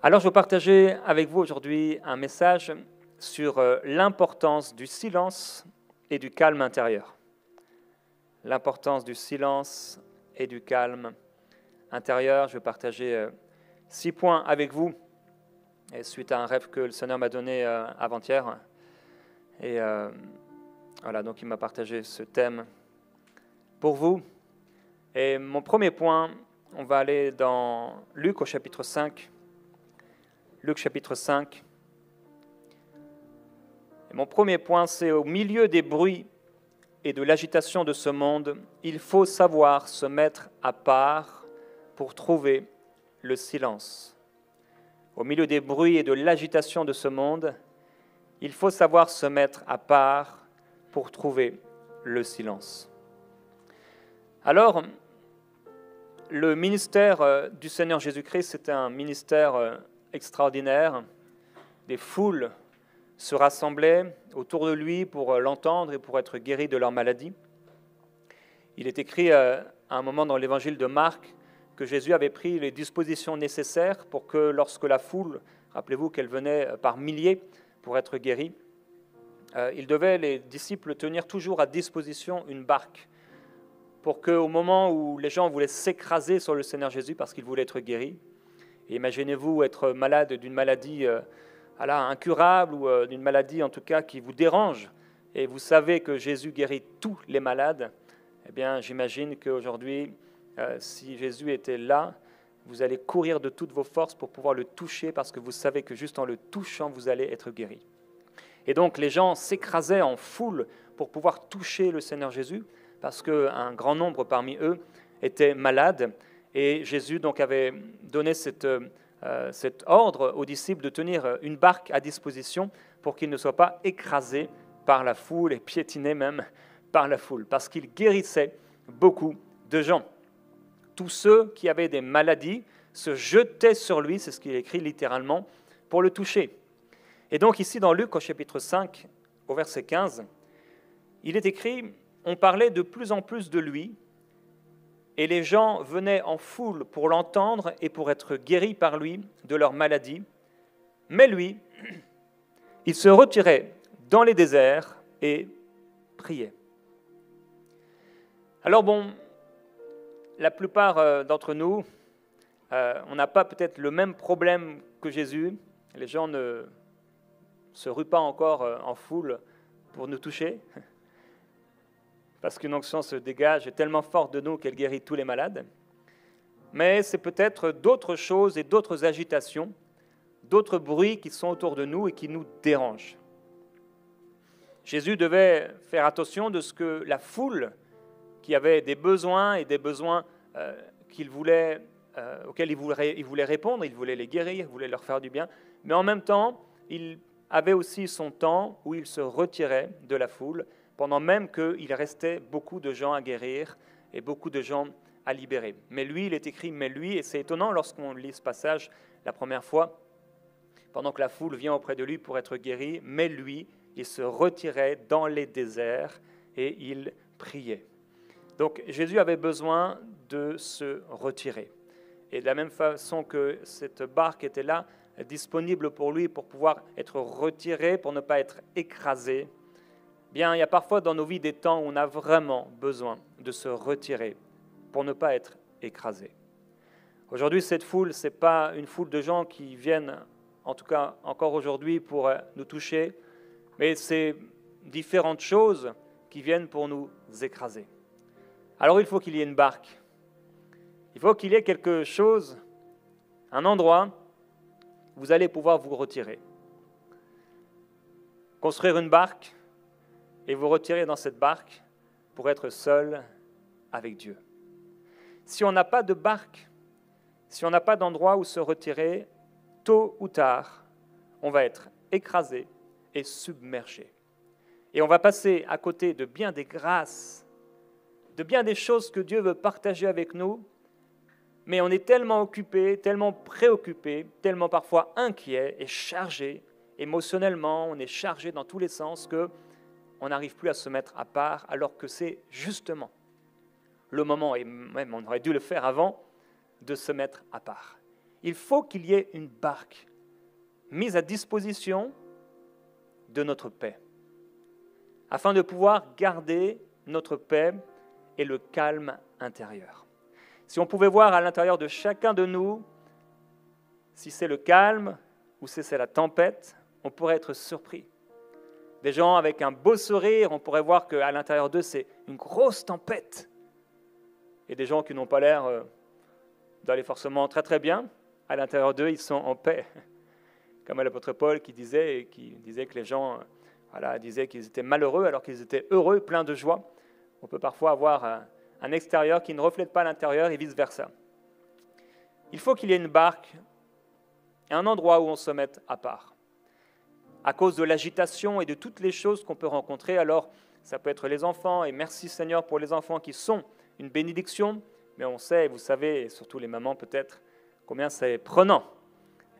Alors, je vais partager avec vous aujourd'hui un message sur l'importance du silence et du calme intérieur. L'importance du silence et du calme intérieur. Je vais partager 6 points avec vous, et suite à un rêve que le Seigneur m'a donné avant-hier. Et voilà, donc il m'a partagé ce thème pour vous. Et mon premier point, on va aller dans Luc au chapitre 5. Luc chapitre 5. Et mon premier point, c'est au milieu des bruits et de l'agitation de ce monde, il faut savoir se mettre à part pour trouver le silence. Au milieu des bruits et de l'agitation de ce monde, il faut savoir se mettre à part pour trouver le silence. Alors, le ministère du Seigneur Jésus-Christ, c'était un ministère extraordinaire. Des foules se rassemblaient autour de lui pour l'entendre et pour être guéris de leur maladie. Il est écrit à un moment dans l'évangile de Marc que Jésus avait pris les dispositions nécessaires pour que lorsque la foule, rappelez-vous qu'elle venait par milliers pour être guérie, il devait, les disciples, tenir toujours à disposition une barque pour qu'au moment où les gens voulaient s'écraser sur le Seigneur Jésus parce qu'ils voulaient être guéris, et imaginez-vous être malade d'une maladie incurable ou d'une maladie en tout cas qui vous dérange, et vous savez que Jésus guérit tous les malades, eh bien j'imagine qu'aujourd'hui, si Jésus était là, vous allez courir de toutes vos forces pour pouvoir le toucher parce que vous savez que juste en le touchant, vous allez être guéri. Et donc les gens s'écrasaient en foule pour pouvoir toucher le Seigneur Jésus parce qu'un grand nombre parmi eux étaient malades. Et Jésus donc avait donné cet ordre aux disciples de tenir une barque à disposition pour qu'ils ne soient pas écrasés par la foule et piétinés même par la foule, parce qu'il guérissait beaucoup de gens. Tous ceux qui avaient des maladies se jetaient sur lui, c'est ce qu'il écrit littéralement, pour le toucher. Et donc ici dans Luc au chapitre 5, au verset 15, il est écrit « On parlait de plus en plus de lui, et les gens venaient en foule pour l'entendre et pour être guéris par lui de leur maladie. Mais lui, il se retirait dans les déserts et priait. » Alors bon, la plupart d'entre nous, on n'a pas peut-être le même problème que Jésus. Les gens ne se ruent pas encore en foule pour nous toucher, parce qu'une onction se dégage tellement forte de nous qu'elle guérit tous les malades. Mais c'est peut-être d'autres choses et d'autres agitations, d'autres bruits qui sont autour de nous et qui nous dérangent. Jésus devait faire attention de ce que la foule, qui avait des besoins et des besoins auxquels il voulait répondre, il voulait les guérir, il voulait leur faire du bien, mais en même temps, il avait aussi son temps où il se retirait de la foule, pendant même qu'il restait beaucoup de gens à guérir et beaucoup de gens à libérer. Mais lui, il est écrit « mais lui », et c'est étonnant lorsqu'on lit ce passage la première fois, pendant que la foule vient auprès de lui pour être guéri, mais lui, il se retirait dans les déserts et il priait. Donc Jésus avait besoin de se retirer. Et de la même façon que cette barque était là, disponible pour lui, pour pouvoir être retiré, pour ne pas être écrasé, bien, il y a parfois dans nos vies des temps où on a vraiment besoin de se retirer pour ne pas être écrasé. Aujourd'hui, cette foule, ce n'est pas une foule de gens qui viennent, en tout cas encore aujourd'hui, pour nous toucher, mais c'est différentes choses qui viennent pour nous écraser. Alors il faut qu'il y ait une barque. Il faut qu'il y ait quelque chose, un endroit où vous allez pouvoir vous retirer. Construire une barque et vous retirer dans cette barque pour être seul avec Dieu. Si on n'a pas de barque, si on n'a pas d'endroit où se retirer, tôt ou tard, on va être écrasé et submergé. Et on va passer à côté de bien des grâces, de bien des choses que Dieu veut partager avec nous, mais on est tellement occupé, tellement préoccupé, tellement parfois inquiet et chargé, émotionnellement, on est chargé dans tous les sens qu'on n'arrive plus à se mettre à part, alors que c'est justement le moment, et même on aurait dû le faire avant, de se mettre à part. il faut qu'il y ait une barque mise à disposition de notre paix, afin de pouvoir garder notre paix et le calme intérieur. Si on pouvait voir à l'intérieur de chacun de nous, si c'est le calme ou si c'est la tempête, on pourrait être surpris. Des gens avec un beau sourire, on pourrait voir qu'à l'intérieur d'eux, c'est une grosse tempête. Et des gens qui n'ont pas l'air d'aller forcément très très bien, à l'intérieur d'eux, ils sont en paix. Comme l'apôtre Paul qui disait que les gens disaient qu'ils étaient malheureux alors qu'ils étaient heureux, pleins de joie. On peut parfois avoir un extérieur qui ne reflète pas l'intérieur et vice-versa. Il faut qu'il y ait une barque et un endroit où on se mette à part. À cause de l'agitation et de toutes les choses qu'on peut rencontrer, alors ça peut être les enfants, et merci Seigneur pour les enfants qui sont une bénédiction, mais on sait, vous savez, et surtout les mamans peut-être, combien c'est prenant,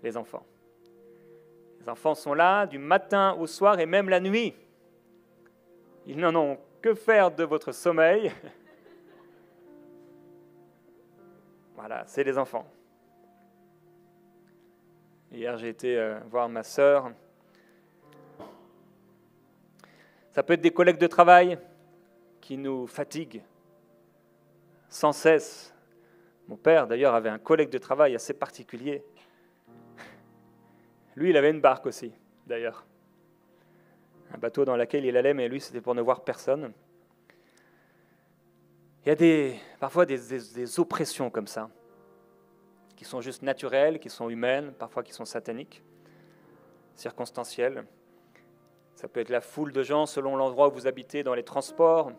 les enfants. Les enfants sont là du matin au soir et même la nuit. Ils n'en ont que faire de votre sommeil. Voilà, c'est les enfants. Hier, j'ai été voir ma sœur. Ça peut être des collègues de travail qui nous fatiguent sans cesse. Mon père, d'ailleurs, avait un collègue de travail assez particulier. Lui, il avait une barque aussi, d'ailleurs. Un bateau dans lequel il allait, mais lui, c'était pour ne voir personne. Il y a parfois des oppressions comme ça, qui sont juste naturelles, qui sont humaines, parfois qui sont sataniques, circonstancielles. Ça peut être la foule de gens selon l'endroit où vous habitez, dans les transports.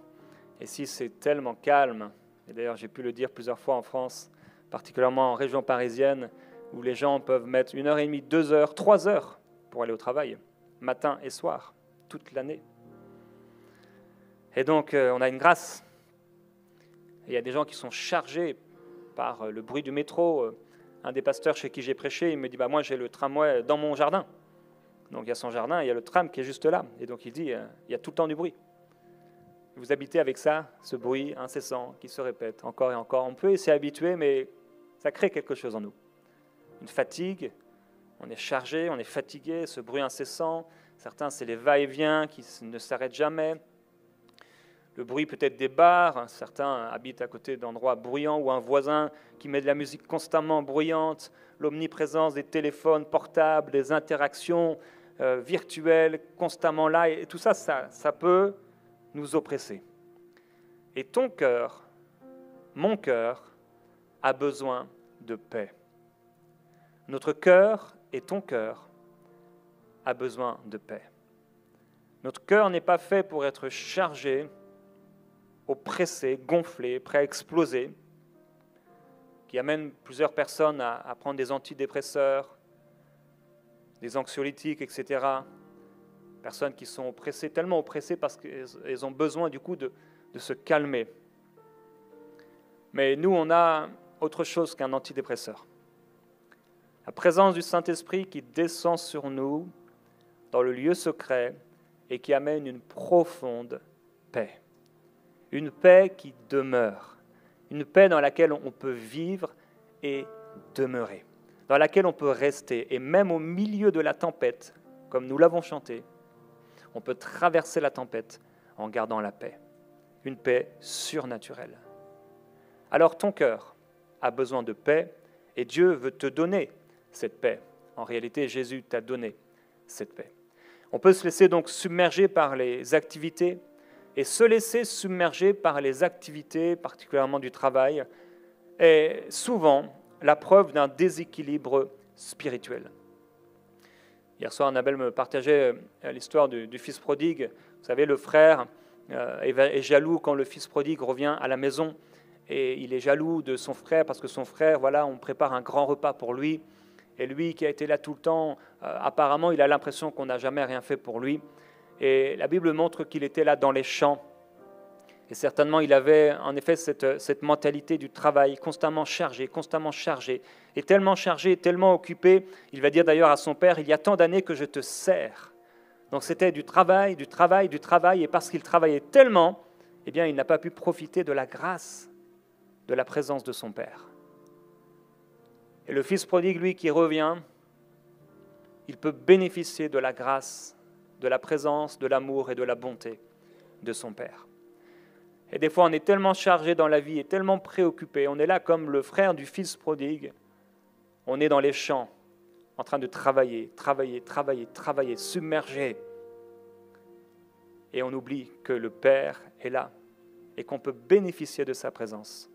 Et si c'est tellement calme, et d'ailleurs j'ai pu le dire plusieurs fois en France, particulièrement en région parisienne, où les gens peuvent mettre 1h30, 2 heures, 3 heures pour aller au travail, matin et soir, toute l'année. Et donc on a une grâce. Et il y a des gens qui sont chargés par le bruit du métro. Un des pasteurs chez qui j'ai prêché, il me dit moi j'ai le tramway dans mon jardin. Donc il y a son jardin, il y a le tram qui est juste là. Et donc il dit, il y a tout le temps du bruit. Vous habitez avec ça, ce bruit incessant qui se répète encore et encore. On peut s'y habituer, mais ça crée quelque chose en nous. Une fatigue, on est chargé, on est fatigué, ce bruit incessant. Certains, c'est les va-et-vient qui ne s'arrêtent jamais. Le bruit peut-être des bars. Certains habitent à côté d'endroits bruyants ou un voisin qui met de la musique constamment bruyante. L'omniprésence des téléphones portables, des interactions virtuelles constamment là. Et tout ça, ça peut nous oppresser. Et ton cœur, mon cœur, a besoin de paix. Notre cœur et ton cœur a besoin de paix. Notre cœur n'est pas fait pour être chargé, oppressé, gonflé, prêt à exploser, qui amène plusieurs personnes à prendre des antidépresseurs, des anxiolytiques, etc. Personnes qui sont oppressées, tellement oppressées parce qu'elles ont besoin du coup de se calmer. Mais nous, on a autre chose qu'un antidépresseur. La présence du Saint-Esprit qui descend sur nous dans le lieu secret et qui amène une profonde paix. Une paix qui demeure. Une paix dans laquelle on peut vivre et demeurer. Dans laquelle on peut rester. Et même au milieu de la tempête, comme nous l'avons chanté, on peut traverser la tempête en gardant la paix. Une paix surnaturelle. Alors ton cœur a besoin de paix et Dieu veut te donner cette paix. En réalité, Jésus t'a donné cette paix. On peut se laisser donc submerger par les activités et se laisser submerger par les activités, particulièrement du travail, est souvent la preuve d'un déséquilibre spirituel. Hier soir, Annabelle me partageait l'histoire du fils prodigue. Vous savez, le frère est jaloux quand le fils prodigue revient à la maison et il est jaloux de son frère parce que son frère, on prépare un grand repas pour lui. Et lui qui a été là tout le temps, apparemment, il a l'impression qu'on n'a jamais rien fait pour lui. Et la Bible montre qu'il était là dans les champs. Et certainement, il avait en effet cette mentalité du travail, constamment chargé, et tellement occupé. Il va dire d'ailleurs à son père, il y a tant d'années que je te sers. Donc c'était du travail, et parce qu'il travaillait tellement, il n'a pas pu profiter de la grâce, de la présence de son père. Et le fils prodigue, lui, qui revient, il peut bénéficier de la grâce, de la présence, de l'amour et de la bonté de son Père. Et des fois, on est tellement chargé dans la vie et tellement préoccupé. On est là comme le frère du fils prodigue. On est dans les champs, en train de travailler, submergé. Et on oublie que le Père est là et qu'on peut bénéficier de sa présence,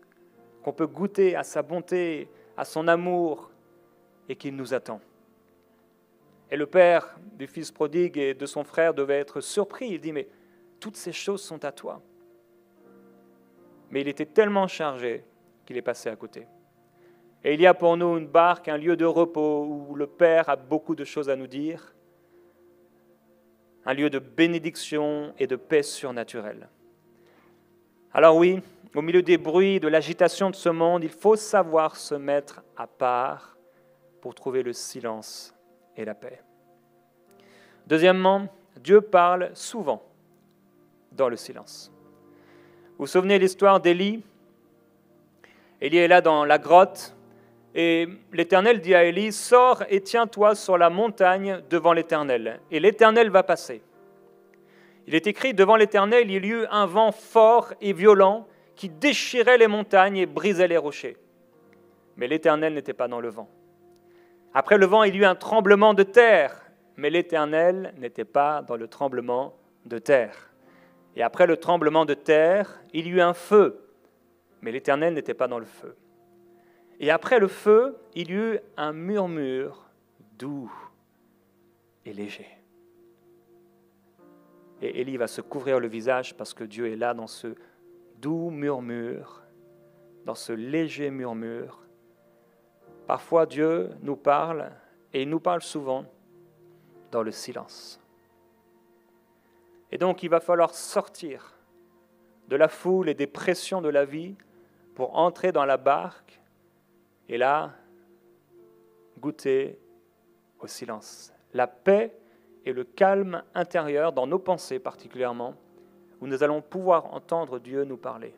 qu'on peut goûter à sa bonté, à son amour et qu'il nous attend. Et le père du fils prodigue et de son frère devait être surpris. Il dit, mais toutes ces choses sont à toi. Mais il était tellement chargé qu'il est passé à côté. Et il y a pour nous une barque, un lieu de repos où le Père a beaucoup de choses à nous dire, un lieu de bénédiction et de paix surnaturelle. Alors oui, au milieu des bruits, de l'agitation de ce monde, il faut savoir se mettre à part pour trouver le silence et la paix. Deuxièmement, Dieu parle souvent dans le silence. Vous vous souvenez de l'histoire d'Élie? Élie est là dans la grotte et l'Éternel dit à Élie, « Sors et tiens-toi sur la montagne devant l'Éternel, et l'Éternel va passer. » Il est écrit, « Devant l'Éternel, il y eut un vent fort et violent qui déchirait les montagnes et brisait les rochers. » Mais l'Éternel n'était pas dans le vent. Après le vent, il y eut un tremblement de terre, mais l'Éternel n'était pas dans le tremblement de terre. Et après le tremblement de terre, il y eut un feu, mais l'Éternel n'était pas dans le feu. Et après le feu, il y eut un murmure doux et léger. Et Élie va se couvrir le visage parce que Dieu est là dans ce doux murmure, dans ce léger murmure. Parfois, Dieu nous parle, et il nous parle souvent dans le silence. Et donc, il va falloir sortir de la foule et des pressions de la vie pour entrer dans la barque et là, goûter au silence. La paix et le calme intérieur, dans nos pensées particulièrement, où nous allons pouvoir entendre Dieu nous parler.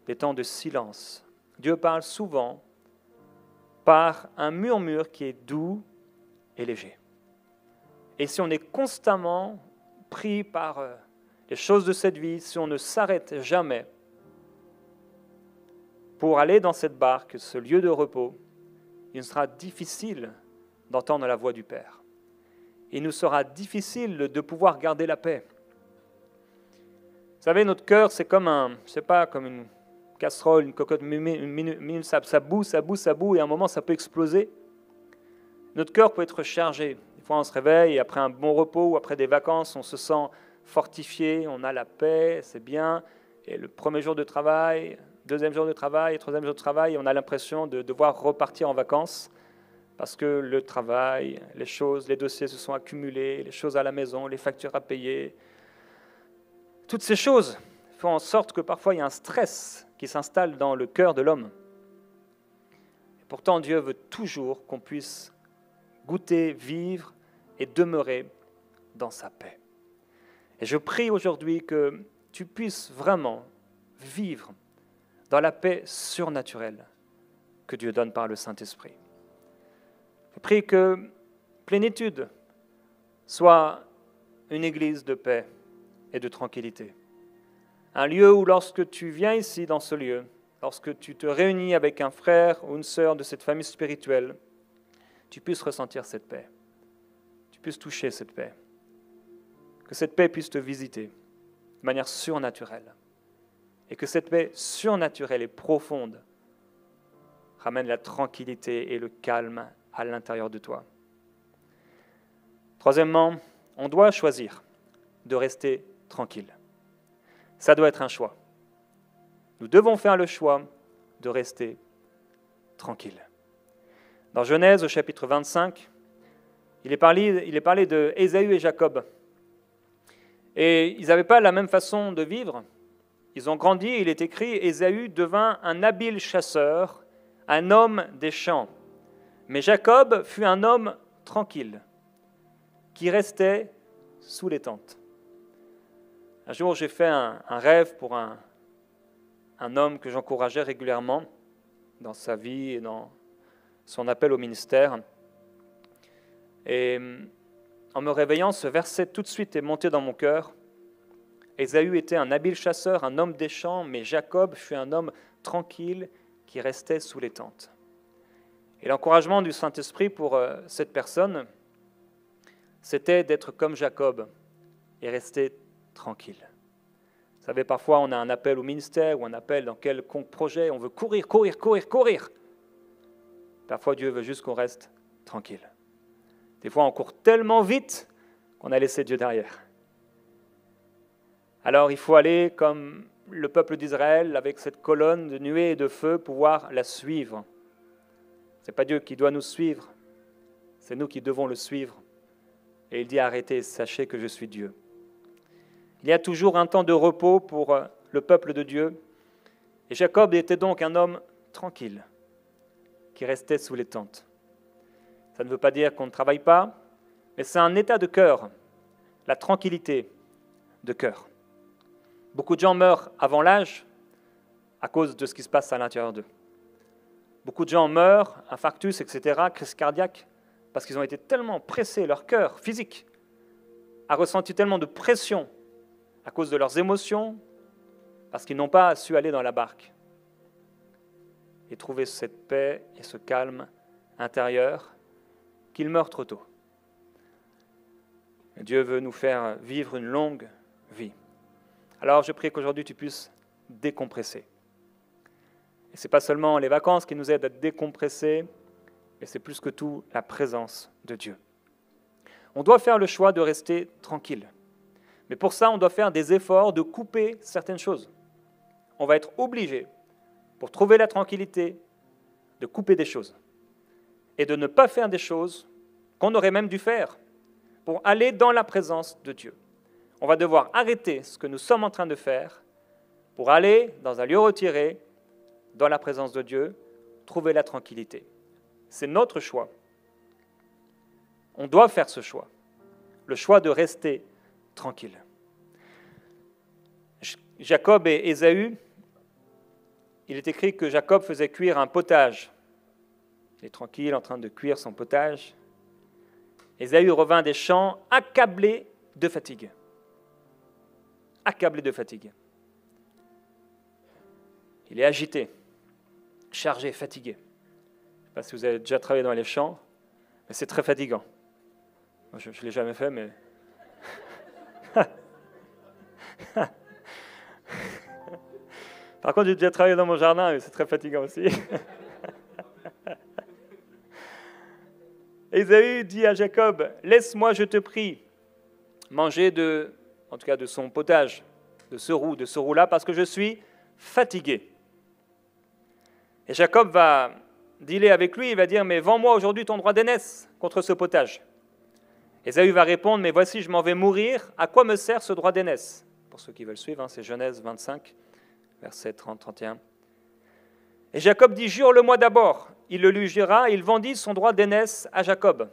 Des temps de silence. Dieu parle souvent par un murmure qui est doux et léger. Et si on est constamment pris par les choses de cette vie, si on ne s'arrête jamais pour aller dans cette barque, ce lieu de repos, il nous sera difficile d'entendre la voix du Père. Il nous sera difficile de pouvoir garder la paix. Vous savez, notre cœur, c'est comme comme une casserole, une cocotte, ça bout, et à un moment, ça peut exploser. Notre cœur peut être chargé. Des fois, on se réveille, et après un bon repos ou après des vacances, on se sent fortifié, on a la paix, c'est bien. Et le premier jour de travail, deuxième jour de travail, troisième jour de travail, on a l'impression de devoir repartir en vacances parce que le travail, les choses, les dossiers se sont accumulés, les choses à la maison, les factures à payer. Toutes ces choses font en sorte que parfois il y a un stress qui s'installe dans le cœur de l'homme. Et pourtant, Dieu veut toujours qu'on puisse goûter, vivre et demeurer dans sa paix. Et je prie aujourd'hui que tu puisses vraiment vivre dans la paix surnaturelle que Dieu donne par le Saint-Esprit. Je prie que Plénitude soit une église de paix et de tranquillité. Un lieu où lorsque tu viens ici dans ce lieu, lorsque tu te réunis avec un frère ou une sœur de cette famille spirituelle, tu puisses ressentir cette paix, tu puisses toucher cette paix, que cette paix puisse te visiter de manière surnaturelle et que cette paix surnaturelle et profonde ramène la tranquillité et le calme à l'intérieur de toi. Troisièmement, on doit choisir de rester tranquille. Ça doit être un choix. Nous devons faire le choix de rester tranquille. Dans Genèse, au chapitre 25, il est parlé de Ésaü et Jacob. Et ils n'avaient pas la même façon de vivre. Ils ont grandi, il est écrit, Ésaü devint un habile chasseur, un homme des champs. Mais Jacob fut un homme tranquille, qui restait sous les tentes. Un jour, j'ai fait un rêve pour un homme que j'encourageais régulièrement. dans sa vie et dans son appel au ministère. Et en me réveillant, ce verset tout de suite est monté dans mon cœur. Ésaü était un habile chasseur, un homme des champs, mais Jacob fut un homme tranquille qui restait sous les tentes. Et l'encouragement du Saint-Esprit pour cette personne, c'était d'être comme Jacob et rester tranquille. Vous savez, parfois on a un appel au ministère ou un appel dans quelconque projet, on veut courir, courir, courir, courir. Parfois Dieu veut juste qu'on reste tranquille. Des fois on court tellement vite qu'on a laissé Dieu derrière. Alors il faut aller comme le peuple d'Israël avec cette colonne de nuée et de feu, pouvoir la suivre. Ce n'est pas Dieu qui doit nous suivre, c'est nous qui devons le suivre. Et il dit arrêtez, sachez que je suis Dieu. Il y a toujours un temps de repos pour le peuple de Dieu. Et Jacob était donc un homme tranquille, qui restait sous les tentes. Ça ne veut pas dire qu'on ne travaille pas, mais c'est un état de cœur, la tranquillité de cœur. Beaucoup de gens meurent avant l'âge à cause de ce qui se passe à l'intérieur d'eux. Beaucoup de gens meurent, infarctus, etc., crise cardiaque, parce qu'ils ont été tellement pressés, leur cœur physique a ressenti tellement de pression à cause de leurs émotions, parce qu'ils n'ont pas su aller dans la barque et trouver cette paix et ce calme intérieur, qu'ils meurent trop tôt. Dieu veut nous faire vivre une longue vie. Alors je prie qu'aujourd'hui tu puisses décompresser. Et ce n'est pas seulement les vacances qui nous aident à décompresser, mais c'est plus que tout la présence de Dieu. On doit faire le choix de rester tranquille. Mais pour ça, on doit faire des efforts de couper certaines choses. On va être obligé, pour trouver la tranquillité, de couper des choses. Et de ne pas faire des choses qu'on aurait même dû faire pour aller dans la présence de Dieu. On va devoir arrêter ce que nous sommes en train de faire pour aller dans un lieu retiré, dans la présence de Dieu, trouver la tranquillité. C'est notre choix. On doit faire ce choix, le choix de rester tranquille. Jacob et Ésaü, il est écrit que Jacob faisait cuire un potage. Il est tranquille en train de cuire son potage. Ésaü revint des champs accablé de fatigue. Accablé de fatigue. Il est agité, chargé, fatigué. Je ne sais pas si vous avez déjà travaillé dans les champs, mais c'est très fatigant. Moi, je ne l'ai jamais fait, mais... Par contre, j'ai déjà travaillé dans mon jardin, mais c'est très fatigant aussi. Ésaü dit à Jacob, « Laisse-moi, je te prie, manger en tout cas de son potage, de ce roux-là, parce que je suis fatigué. » Et Jacob va dealer avec lui, il va dire, « Mais vends-moi aujourd'hui ton droit d'aînesse contre ce potage. » Ésaü va répondre, « Mais voici, je m'en vais mourir, à quoi me sert ce droit d'aînesse ?» Pour ceux qui veulent suivre, c'est Genèse 25, versets 30-31. Et Jacob dit, « Jure-le-moi d'abord. » Il le lui jura, et il vendit son droit d'aînesse à Jacob.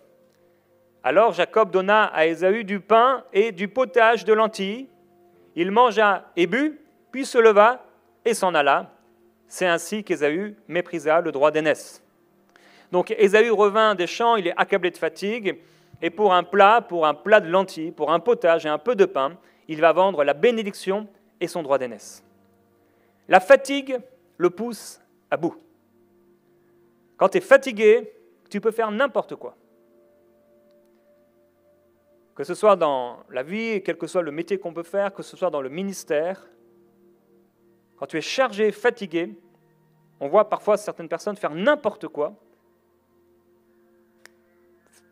Alors Jacob donna à Ésaü du pain et du potage de lentilles. Il mangea et but, puis se leva et s'en alla. C'est ainsi qu'Ésaü méprisa le droit d'aînesse. Donc Ésaü revint des champs, il est accablé de fatigue, et pour un plat de lentilles, pour un potage et un peu de pain, il va vendre la bénédiction et son droit d'aînesse. La fatigue le pousse à bout. Quand tu es fatigué, tu peux faire n'importe quoi. Que ce soit dans la vie, quel que soit le métier qu'on peut faire, que ce soit dans le ministère, quand tu es chargé, fatigué, on voit parfois certaines personnes faire n'importe quoi,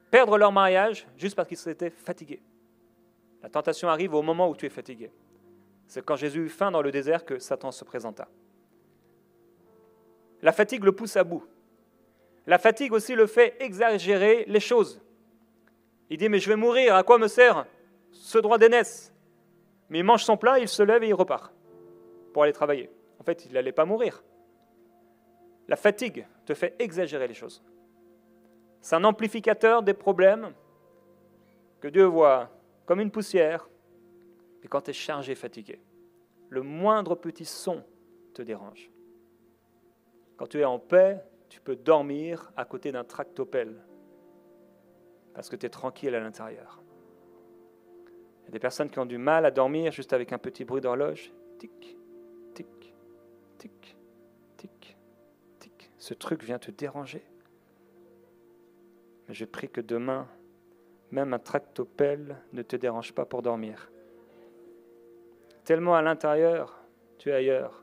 perdre leur mariage juste parce qu'ils étaient fatigués. La tentation arrive au moment où tu es fatigué. C'est quand Jésus eut faim dans le désert que Satan se présenta. La fatigue le pousse à bout. La fatigue aussi le fait exagérer les choses. Il dit, mais je vais mourir, à quoi me sert ce droit d'aînesse? Mais il mange son plat, il se lève et il repart pour aller travailler. En fait, il n'allait pas mourir. La fatigue te fait exagérer les choses. C'est un amplificateur des problèmes que Dieu voit comme une poussière. Et quand tu es chargé, fatigué, le moindre petit son te dérange. Quand tu es en paix, tu peux dormir à côté d'un tractopelle parce que tu es tranquille à l'intérieur. Il y a des personnes qui ont du mal à dormir juste avec un petit bruit d'horloge. Tic, tic, tic, tic, tic. Ce truc vient te déranger. Mais je prie que demain, même un tractopelle ne te dérange pas pour dormir. Tellement à l'intérieur, tu es ailleurs.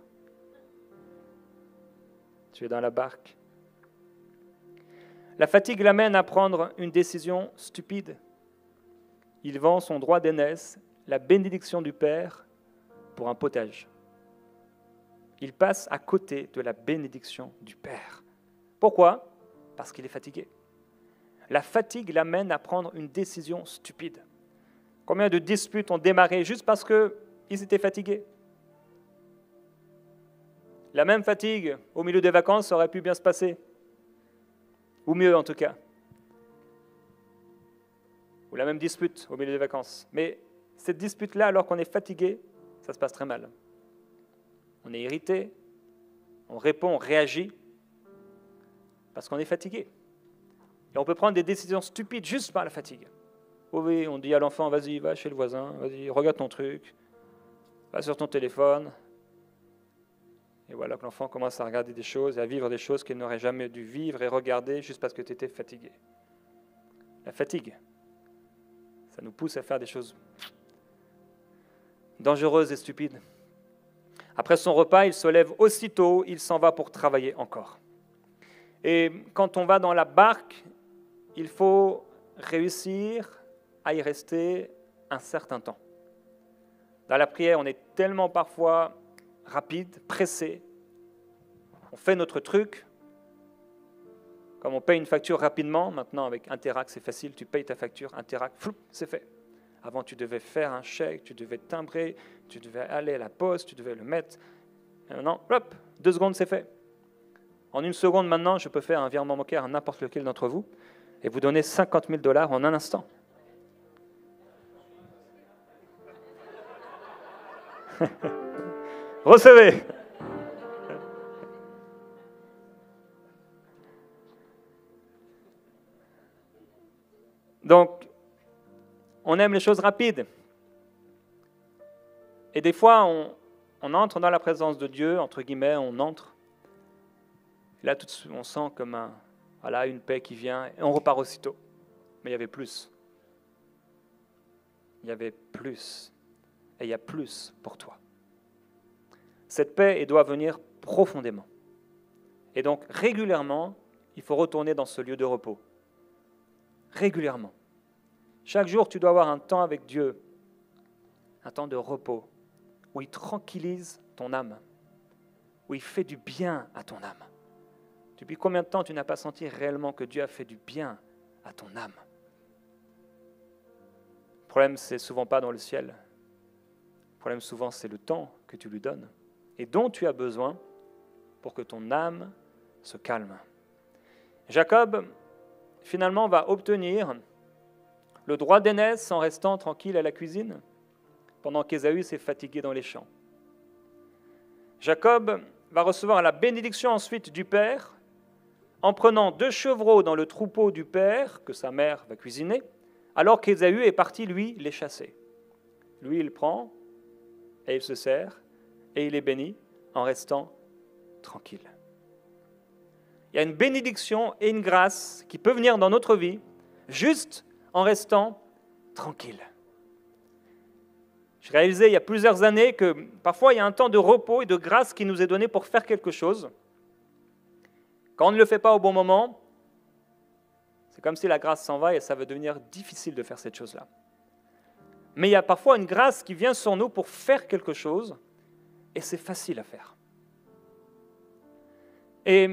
Tu es dans la barque. La fatigue l'amène à prendre une décision stupide. Il vend son droit d'aînesse, la bénédiction du Père, pour un potage. Il passe à côté de la bénédiction du Père. Pourquoi ? Parce qu'il est fatigué. La fatigue l'amène à prendre une décision stupide. Combien de disputes ont démarré juste parce qu'ils étaient fatigués ? La même fatigue au milieu des vacances aurait pu bien se passer. Ou mieux en tout cas. Ou la même dispute au milieu des vacances. Mais cette dispute-là, alors qu'on est fatigué, ça se passe très mal. On est irrité, on répond, on réagit, parce qu'on est fatigué. Et on peut prendre des décisions stupides juste par la fatigue. Oui, on dit à l'enfant, vas-y, va chez le voisin, vas-y, regarde ton truc, va sur ton téléphone. Et voilà que l'enfant commence à regarder des choses et à vivre des choses qu'il n'aurait jamais dû vivre et regarder juste parce que tu étais fatigué. La fatigue, ça nous pousse à faire des choses dangereuses et stupides. Après son repas, il se lève aussitôt, il s'en va pour travailler encore. Et quand on va dans la barque, il faut réussir à y rester un certain temps. Dans la prière, on est tellement parfois rapide, pressé. On fait notre truc. Comme on paye une facture rapidement, maintenant avec Interac, c'est facile, tu payes ta facture, Interac, floup, c'est fait. Avant, tu devais faire un chèque, tu devais timbrer, tu devais aller à la poste, tu devais le mettre. Et maintenant, hop, 2 secondes, c'est fait. En 1 seconde, maintenant, je peux faire un virement bancaire à n'importe lequel d'entre vous et vous donner 50 000 $ en un instant. Recevez. Donc, on aime les choses rapides. Et des fois, on entre dans la présence de Dieu, entre guillemets, on entre. Et là, tout de suite, on sent comme une paix qui vient, et on repart aussitôt. Mais il y avait plus. Il y avait plus. Et il y a plus pour toi. Cette paix, elle doit venir profondément. Et donc, régulièrement, il faut retourner dans ce lieu de repos. Régulièrement. Chaque jour, tu dois avoir un temps avec Dieu, un temps de repos, où il tranquillise ton âme, où il fait du bien à ton âme. Depuis combien de temps tu n'as pas senti réellement que Dieu a fait du bien à ton âme ? Le problème, c'est souvent pas dans le ciel. Le problème, souvent, c'est le temps que tu lui donnes et dont tu as besoin pour que ton âme se calme. Jacob, finalement, va obtenir le droit d'aînesse en restant tranquille à la cuisine, pendant qu'Ésaü s'est fatigué dans les champs. Jacob va recevoir la bénédiction ensuite du Père, en prenant 2 chevreaux dans le troupeau du Père, que sa mère va cuisiner, alors qu'Ésaü est parti, lui, les chasser. Lui, il prend, et il se sert, et il est béni en restant tranquille. Il y a une bénédiction et une grâce qui peut venir dans notre vie, juste en restant tranquille. J'ai réalisé il y a plusieurs années que parfois il y a un temps de repos et de grâce qui nous est donné pour faire quelque chose. Quand on ne le fait pas au bon moment, c'est comme si la grâce s'en va et ça va devenir difficile de faire cette chose-là. Mais il y a parfois une grâce qui vient sur nous pour faire quelque chose et c'est facile à faire. Et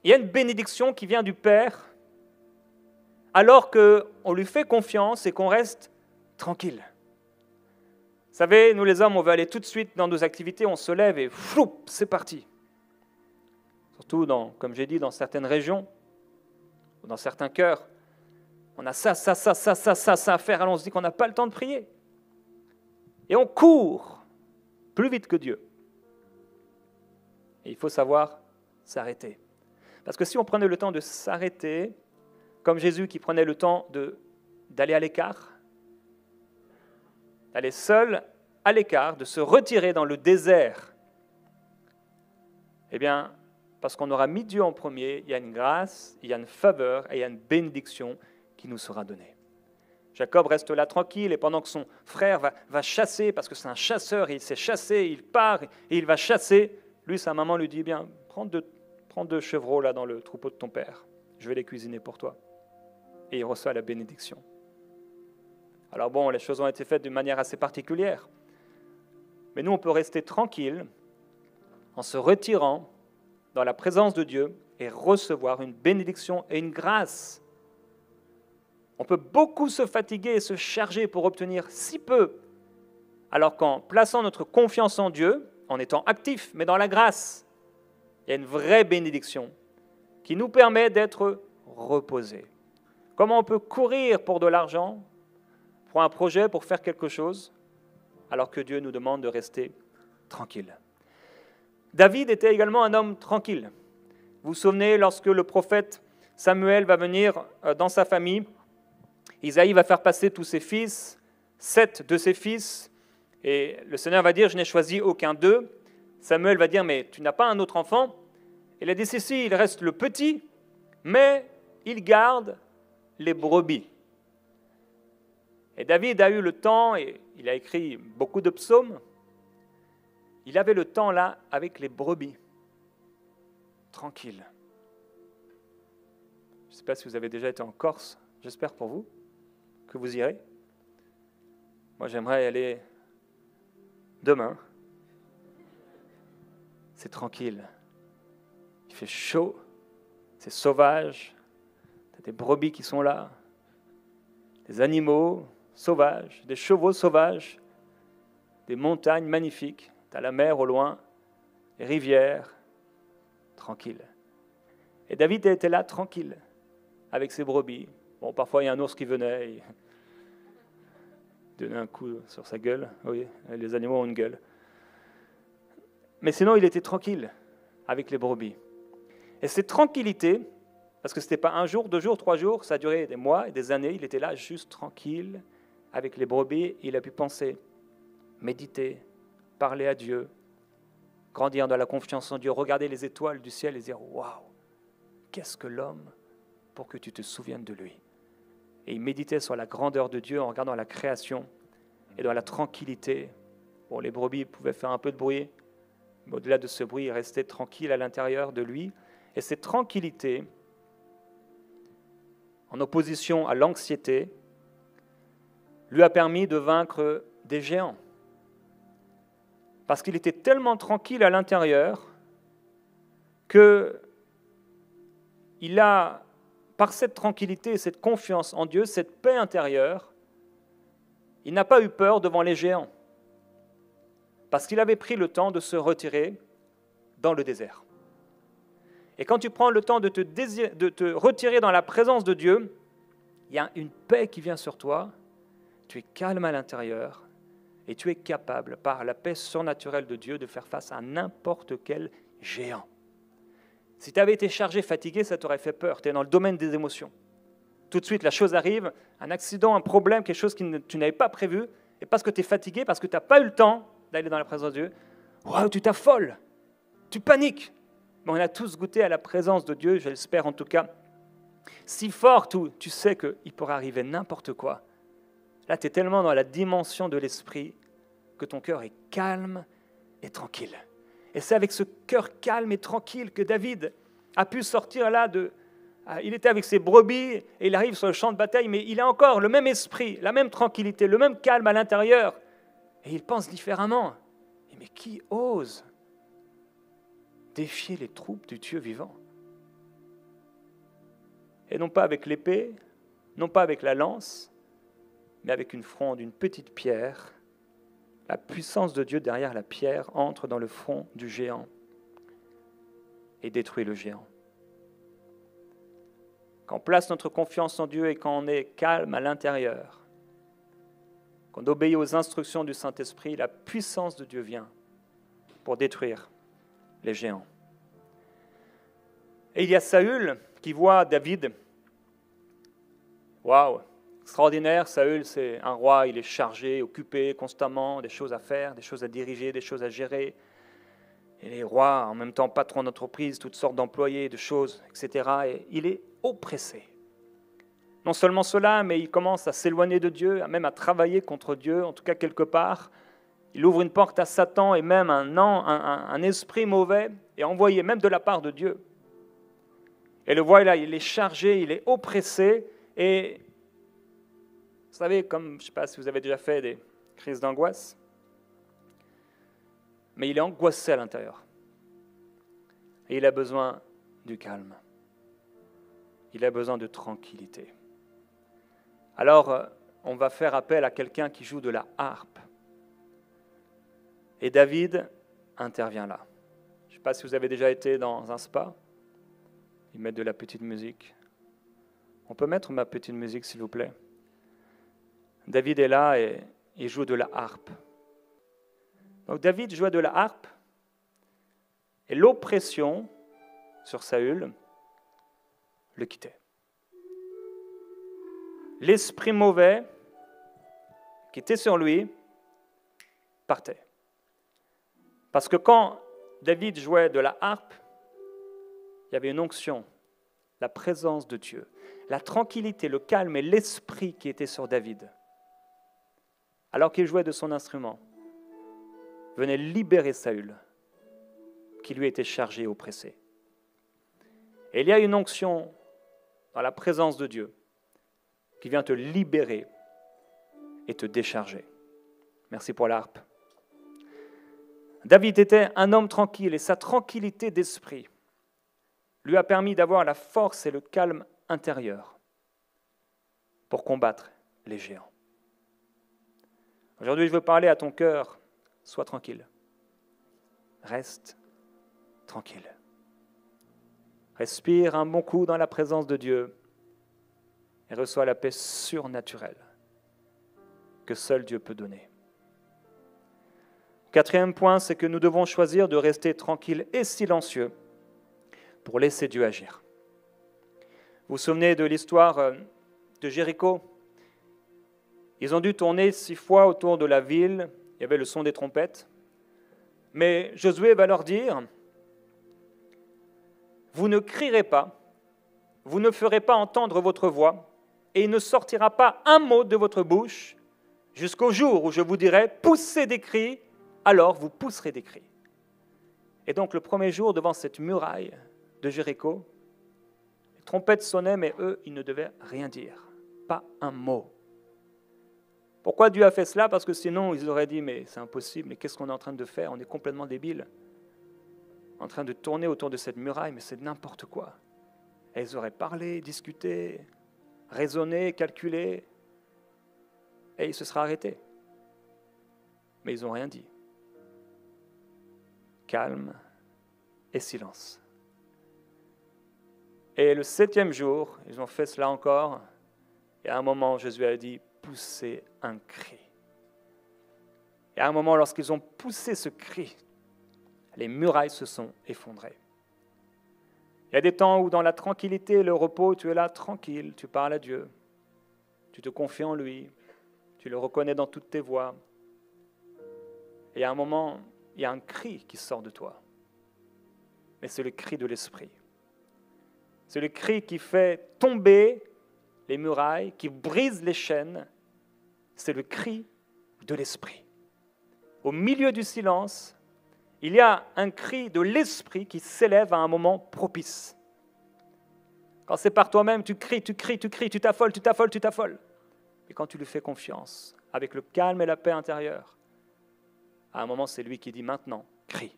il y a une bénédiction qui vient du Père alors qu'on lui fait confiance et qu'on reste tranquille. Vous savez, nous les hommes, on veut aller tout de suite dans nos activités, on se lève et floup, c'est parti. Surtout, comme j'ai dit, dans certaines régions, ou dans certains cœurs, on a ça à faire, alors on se dit qu'on n'a pas le temps de prier. Et on court plus vite que Dieu. Et il faut savoir s'arrêter. Parce que si on prenait le temps de s'arrêter, comme Jésus qui prenait le temps d'aller à l'écart, d'aller seul à l'écart, de se retirer dans le désert, eh bien, parce qu'on aura mis Dieu en premier, il y a une grâce, il y a une faveur et il y a une bénédiction qui nous sera donnée. Jacob reste là tranquille et pendant que son frère va chasser, parce que c'est un chasseur, il sait chasser, il part et il va chasser, lui, sa maman lui dit, bien, prends deux chevreaux là dans le troupeau de ton père, je vais les cuisiner pour toi. Et il reçoit la bénédiction. Alors bon, les choses ont été faites d'une manière assez particulière, mais nous, on peut rester tranquille en se retirant dans la présence de Dieu et recevoir une bénédiction et une grâce. On peut beaucoup se fatiguer et se charger pour obtenir si peu, alors qu'en plaçant notre confiance en Dieu, en étant actif, mais dans la grâce, il y a une vraie bénédiction qui nous permet d'être reposés. Comment on peut courir pour de l'argent, pour un projet, pour faire quelque chose, alors que Dieu nous demande de rester tranquille. David était également un homme tranquille. Vous vous souvenez, lorsque le prophète Samuel va venir dans sa famille, Isaïe va faire passer tous ses fils, 7 de ses fils, et le Seigneur va dire, je n'ai choisi aucun d'eux. Samuel va dire, mais tu n'as pas un autre enfant? Il a dit, si, il reste le petit, mais il garde les brebis. Et David a eu le temps, et il a écrit beaucoup de psaumes, il avait le temps là avec les brebis, tranquille. Je ne sais pas si vous avez déjà été en Corse, j'espère pour vous que vous irez. Moi, j'aimerais y aller demain. C'est tranquille. Il fait chaud, c'est sauvage. Tu as des brebis qui sont là, des animaux sauvages, des chevaux sauvages, des montagnes magnifiques. Tu as la mer au loin, les rivières, tranquille. Et David était là, tranquille, avec ses brebis. Bon, parfois, il y a un ours qui venait, il donnait un coup sur sa gueule. Oui, les animaux ont une gueule. Mais sinon, il était tranquille avec les brebis. Et cette tranquillité, parce que ce n'était pas un jour, 2 jours, 3 jours, ça a duré des mois et des années, il était là juste tranquille avec les brebis, il a pu penser, méditer, parler à Dieu, grandir dans la confiance en Dieu, regarder les étoiles du ciel et dire « Waouh, qu'est-ce que l'homme pour que tu te souviennes de lui ?» Et il méditait sur la grandeur de Dieu en regardant la création et dans la tranquillité. Bon, les brebis pouvaient faire un peu de bruit, mais au-delà de ce bruit, il restait tranquille à l'intérieur de lui. Et cette tranquillité, en opposition à l'anxiété, lui a permis de vaincre des géants. Parce qu'il était tellement tranquille à l'intérieur qu'il a, par cette tranquillité, cette confiance en Dieu, cette paix intérieure, il n'a pas eu peur devant les géants. Parce qu'il avait pris le temps de se retirer dans le désert. Et quand tu prends le temps de te retirer dans la présence de Dieu, il y a une paix qui vient sur toi, tu es calme à l'intérieur et tu es capable, par la paix surnaturelle de Dieu, de faire face à n'importe quel géant. Si tu avais été chargé, fatigué, ça t'aurait fait peur, tu es dans le domaine des émotions. Tout de suite, la chose arrive, un accident, un problème, quelque chose que tu n'avais pas prévu, et parce que tu es fatigué, parce que tu n'as pas eu le temps d'aller dans la présence de Dieu, wow, tu t'affoles, tu paniques. Mais on a tous goûté à la présence de Dieu, je l'espère en tout cas, si fort où tu sais qu'il pourrait arriver n'importe quoi. Là, tu es tellement dans la dimension de l'esprit que ton cœur est calme et tranquille. Et c'est avec ce cœur calme et tranquille que David a pu sortir là il était avec ses brebis et il arrive sur le champ de bataille, mais il a encore le même esprit, la même tranquillité, le même calme à l'intérieur. Et il pense différemment. Mais qui ose défier les troupes du Dieu vivant? Et non pas avec l'épée, non pas avec la lance, mais avec une fronde, une petite pierre. La puissance de Dieu derrière la pierre entre dans le front du géant et détruit le géant. Quand on place notre confiance en Dieu et quand on est calme à l'intérieur, quand on obéit aux instructions du Saint-Esprit, la puissance de Dieu vient pour détruire les géants. Et il y a Saül qui voit David. Waouh, extraordinaire, Saül, c'est un roi, il est chargé, occupé constamment, des choses à faire, des choses à diriger, des choses à gérer. Et les rois, en même temps patron d'entreprise, toutes sortes d'employés, de choses, etc. Et il est oppressé. Non seulement cela, mais il commence à s'éloigner de Dieu, même à travailler contre Dieu, en tout cas quelque part. Il ouvre une porte à Satan et même un esprit mauvais est envoyé même de la part de Dieu. Et le voilà, il est chargé, il est oppressé. Et vous savez, comme je ne sais pas si vous avez déjà fait des crises d'angoisse, mais il est angoissé à l'intérieur. Et il a besoin du calme. Il a besoin de tranquillité. Alors, on va faire appel à quelqu'un qui joue de la harpe. Et David intervient là. Je ne sais pas si vous avez déjà été dans un spa. Ils mettent de la petite musique. On peut mettre ma petite musique, s'il vous plaît. David est là et il joue de la harpe. Donc David jouait de la harpe et l'oppression sur Saül le quittait. L'esprit mauvais qui était sur lui partait. Parce que quand David jouait de la harpe, il y avait une onction, la présence de Dieu, la tranquillité, le calme et l'esprit qui était sur David. Alors qu'il jouait de son instrument, venait libérer Saül, qui lui était chargé et oppressé. Et il y a une onction dans la présence de Dieu qui vient te libérer et te décharger. Merci pour l'harpe. David était un homme tranquille et sa tranquillité d'esprit lui a permis d'avoir la force et le calme intérieur pour combattre les géants. Aujourd'hui, je veux parler à ton cœur. Sois tranquille. Reste tranquille. Respire un bon coup dans la présence de Dieu et reçois la paix surnaturelle que seul Dieu peut donner. Quatrième point, c'est que nous devons choisir de rester tranquilles et silencieux pour laisser Dieu agir. Vous vous souvenez de l'histoire de Jéricho? Ils ont dû tourner 6 fois autour de la ville. Il y avait le son des trompettes. Mais Josué va leur dire, vous ne crierez pas, vous ne ferez pas entendre votre voix, et il ne sortira pas un mot de votre bouche jusqu'au jour où je vous dirai, poussez des cris, alors vous pousserez des cris. Et donc le premier jour, devant cette muraille de Jéricho, les trompettes sonnaient, mais eux, ils ne devaient rien dire, pas un mot. Pourquoi Dieu a fait cela? Parce que sinon, ils auraient dit, mais c'est impossible, mais qu'est-ce qu'on est en train de faire? On est complètement débiles. En train de tourner autour de cette muraille, mais c'est n'importe quoi. Et ils auraient parlé, discuté, raisonné, calculé, et ils se seraient arrêtés. Mais ils n'ont rien dit. Calme et silence. Et le 7e jour, ils ont fait cela encore, et à un moment, Jésus a dit, poussez un cri. Et à un moment, lorsqu'ils ont poussé ce cri, les murailles se sont effondrées. Il y a des temps où dans la tranquillité et le repos, tu es là tranquille, tu parles à Dieu, tu te confies en lui, tu le reconnais dans toutes tes voies. Et à un moment, il y a un cri qui sort de toi. Mais c'est le cri de l'esprit. C'est le cri qui fait tomber les murailles, qui brise les chaînes. C'est le cri de l'esprit. Au milieu du silence, il y a un cri de l'esprit qui s'élève à un moment propice. Quand c'est par toi-même, tu cries, tu t'affoles. Et quand tu lui fais confiance, avec le calme et la paix intérieure, à un moment, c'est lui qui dit maintenant, crie.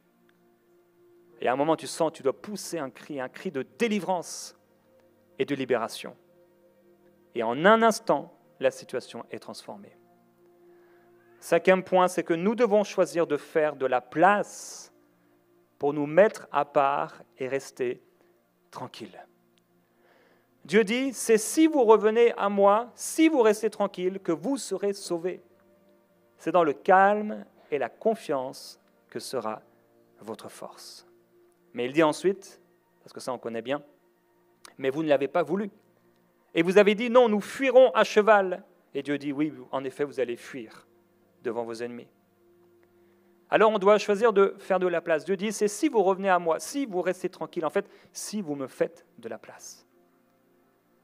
Et à un moment, tu sens, tu dois pousser un cri de délivrance et de libération. Et en un instant, la situation est transformée. 5e point, c'est que nous devons choisir de faire de la place pour nous mettre à part et rester tranquilles. Dieu dit, c'est si vous revenez à moi, si vous restez tranquille, que vous serez sauvés. C'est dans le calme et la confiance que sera votre force. Mais il dit ensuite, parce que ça on connaît bien, mais vous ne l'avez pas voulu. Et vous avez dit, non, nous fuirons à cheval. Et Dieu dit, oui, en effet, vous allez fuir devant vos ennemis. Alors on doit choisir de faire de la place. Dieu dit, c'est si vous revenez à moi, si vous restez tranquille, en fait, si vous me faites de la place.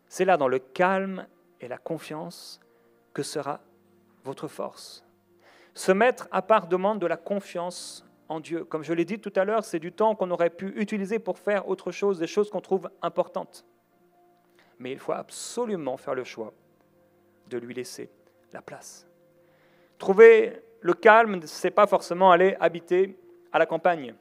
C'est là, dans le calme et la confiance, que sera votre force. Se mettre à part demande de la confiance en Dieu. Comme je l'ai dit tout à l'heure, c'est du temps qu'on aurait pu utiliser pour faire autre chose, des choses qu'on trouve importantes. Mais il faut absolument faire le choix de lui laisser la place. Trouver le calme, ce n'est pas forcément aller habiter à la campagne.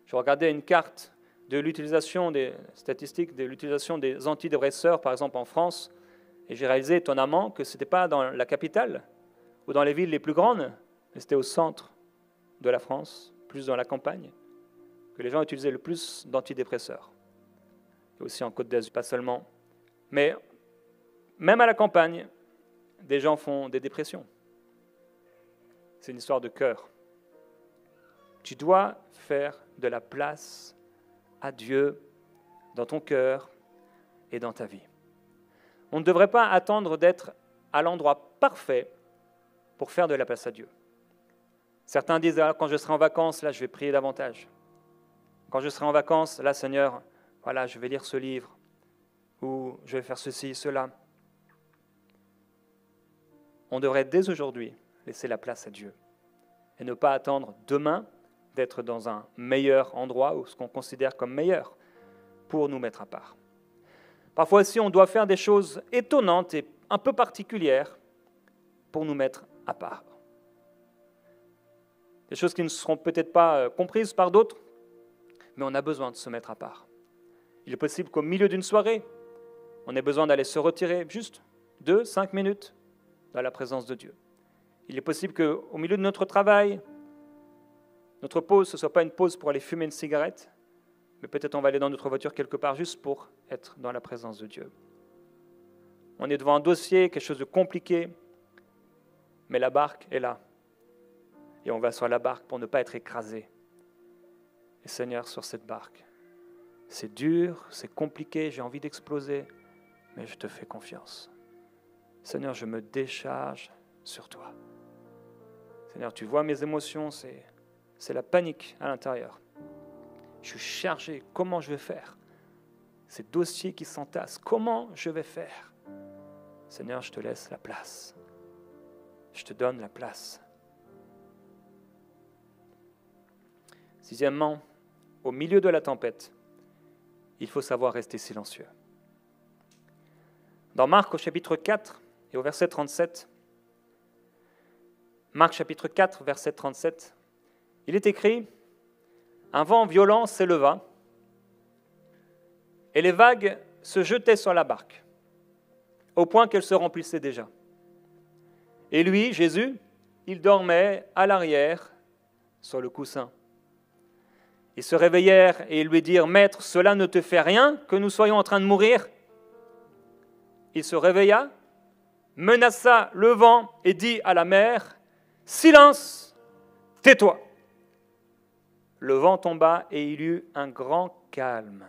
Je regardais une carte de l'utilisation des statistiques, de l'utilisation des antidépresseurs, par exemple en France, et j'ai réalisé étonnamment que ce n'était pas dans la capitale ou dans les villes les plus grandes, mais c'était au centre de la France, plus dans la campagne, que les gens utilisaient le plus d'antidépresseurs. Et aussi en Côte d'Azur, pas seulement. Mais même à la campagne, des gens font des dépressions. C'est une histoire de cœur. Tu dois faire de la place à Dieu dans ton cœur et dans ta vie. On ne devrait pas attendre d'être à l'endroit parfait pour faire de la place à Dieu. Certains disent, quand je serai en vacances, là, je vais prier davantage. Quand je serai en vacances, là, Seigneur, voilà, je vais lire ce livre, ou je vais faire ceci, cela. On devrait dès aujourd'hui laisser la place à Dieu et ne pas attendre demain d'être dans un meilleur endroit ou ce qu'on considère comme meilleur pour nous mettre à part. Parfois aussi, on doit faire des choses étonnantes et un peu particulières pour nous mettre à part. Des choses qui ne seront peut-être pas comprises par d'autres, mais on a besoin de se mettre à part. Il est possible qu'au milieu d'une soirée, on ait besoin d'aller se retirer juste 2-5 minutes dans la présence de Dieu. Il est possible qu'au milieu de notre travail, notre pause, ce ne soit pas une pause pour aller fumer une cigarette, mais peut-être on va aller dans notre voiture quelque part juste pour être dans la présence de Dieu. On est devant un dossier, quelque chose de compliqué, mais la barque est là. Et on va sur la barque pour ne pas être écrasé. Et Seigneur, sur cette barque, c'est dur, c'est compliqué, j'ai envie d'exploser, mais je te fais confiance. Seigneur, je me décharge sur toi. Seigneur, tu vois mes émotions, c'est la panique à l'intérieur. Je suis chargé, comment je vais faire? Ces dossiers qui s'entassent, comment je vais faire? Seigneur, je te laisse la place. Je te donne la place. Sixièmement, au milieu de la tempête, il faut savoir rester silencieux. Dans Marc au chapitre 4 et au verset 37, Marc chapitre 4, verset 37, il est écrit « Un vent violent s'éleva et les vagues se jetaient sur la barque, au point qu'elle se remplissait déjà. Et lui, Jésus, il dormait à l'arrière sur le coussin. Ils se réveillèrent et lui dirent « Maître, cela ne te fait rien que nous soyons en train de mourir ?» Il se réveilla, menaça le vent et dit à la mer « Silence, tais-toi !» Le vent tomba et il y eut un grand calme.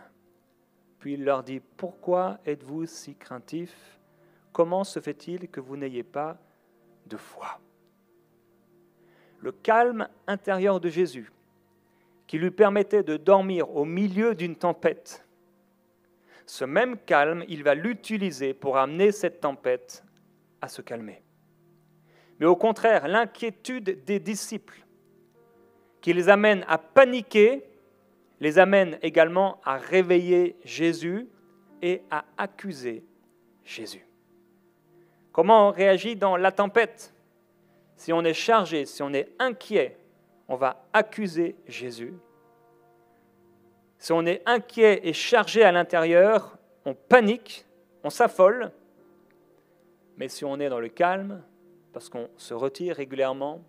Puis il leur dit « Pourquoi êtes-vous si craintifs? Comment se fait-il que vous n'ayez pas de foi ?» Le calme intérieur de Jésus, qui lui permettait de dormir au milieu d'une tempête, ce même calme, il va l'utiliser pour amener cette tempête à se calmer. Mais au contraire, l'inquiétude des disciples, qui les amène à paniquer, les amène également à réveiller Jésus et à accuser Jésus. Comment on réagit dans la tempête? Si on est chargé, si on est inquiet, on va accuser Jésus. Si on est inquiet et chargé à l'intérieur, on panique, on s'affole. Mais si on est dans le calme, parce qu'on se retire régulièrement